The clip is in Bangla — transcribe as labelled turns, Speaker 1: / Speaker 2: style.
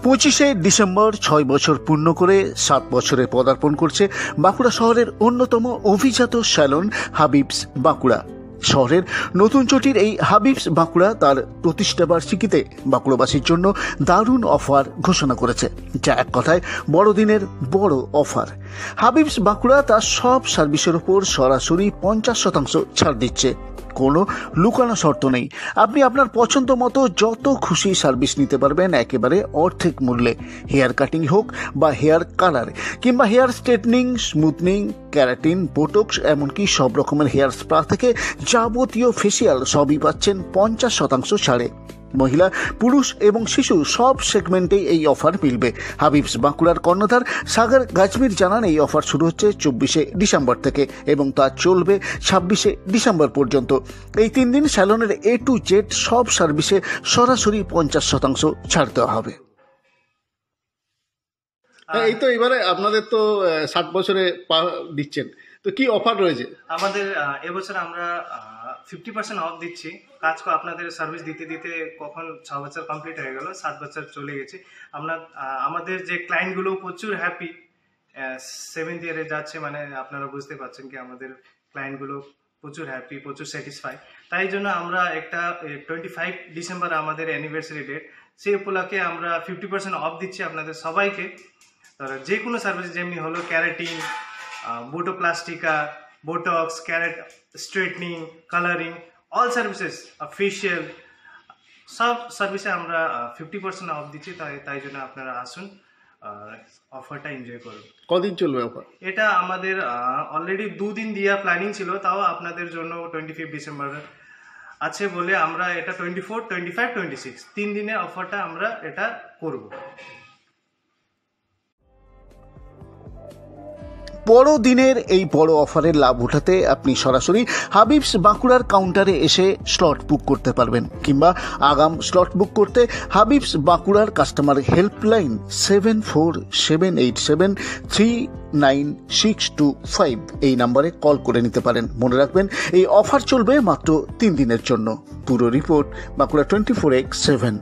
Speaker 1: 25শে ডিসেম্বর 6 বছর পূর্ণ করে 7 বছরে পদার্পণ করছে বাঁকুড়া শহরের অন্যতম অভিজাত স্যালন হাবিবস বাঁকুড়া। শহরের নতুন চটির এই হাবিবস বাঁকুড়া তার প্রতিষ্ঠাবার্ষিকীতে বাঁকুড়াবাসীর জন্য দারুণ অফার ঘোষণা করেছে, যা এক কথায় বড়দিনের বড় অফার। হাবিবস বাঁকুড়া তার সব সার্ভিসের ওপর সরাসরি 50% ছাড় দিচ্ছে। কোনো লুকানো শর্ত নেই, আপনি আপনার পছন্দ মতো যত খুশি সার্ভিস নিতে পারবেন একেবারে অর্ধেক মূল্যে। হেয়ার কাটিং হোক বা হেয়ার কালার কিংবা hair straightening, smoothing, keratin, botox, এমনকি সব রকমের হেয়ার স্পা থেকে যাবতীয় ফেসিয়াল সবই পাচ্ছেন 50% ছাড়ে। মহিলা, পুরুষ এবং শিশু সব সেগমেন্টেই এই অফার মিলবে। হাবিবস বাঁকুড়ার কর্ণধার সাগর গাজমির জানান, এই অফার শুরু হচ্ছে 24শে ডিসেম্বর থেকে এবং তা চলবে 26শে ডিসেম্বর পর্যন্ত। এই 3 দিন স্যালনের A to Z সব সার্ভিসে সরাসরি 50% ছাড় দেওয়া হবে। এই তো এবারে আপনাদের তো 60 বছরে পা দিচ্ছেন, তো কি অফার রয়েছে? আমাদের
Speaker 2: এবছর আমরা 50% অফ দিচ্ছি। আপনাদের সার্ভিস দিতে দিতে কখন 6 বছর কমপ্লিট হয়ে গেল, 7 বছর চলে গেছে। আমাদের যে ক্লায়েন্টগুলো প্রচুর হ্যাপি, 7th ইয়ারে যাচ্ছে, মানে আপনারা বুঝতে পারছেন কি আমাদের ক্লায়েন্টগুলো প্রচুর হ্যাপি, প্রচুর স্যাটিসফাই। তাই জন্য আমরা একটা 25 ডিসেম্বর আমাদের অ্যানিভার্সারি ডেট, সেই উপলক্ষে আমরা 50% অফ দিচ্ছি আপনাদের সবাইকে। যে কোনো সার্ভিস যেমনি হলো ক্যারাটিন, বোটোপ্লাস্টিকা, বোটক্স, ক্যারেট straightening, colouring, all services, facial, সব সার্ভিসে আমরা 50% অফ দিচ্ছি। তাই জন্য আপনারা আসুন, অফারটা এনজয় করুন।
Speaker 1: কদিন চলবে অফার?
Speaker 2: এটা আমাদের অলরেডি 2 দিন দিয়া প্ল্যানিং ছিল, তাও আপনাদের জন্য 25 ডিসেম্বর আছে বলে আমরা এটা 24, 25, 26 3 দিনের অফারটা আমরা এটা করব।
Speaker 1: বড়দিনের এই বড় অফারের লাভ উঠাতে আপনি সরাসরি হাবিবস বাঁকুড়ার কাউন্টারে এসে স্লট বুক করতে পারবেন, কিংবা আগাম স্লট বুক করতে হাবিবস বাঁকুড়ার কাস্টমার হেল্পলাইন 7478739625 এই নাম্বারে কল করে নিতে পারেন। মনে রাখবেন, এই অফার চলবে মাত্র 3 দিনের জন্য। পুরো রিপোর্ট বাঁকুড়া 24x7।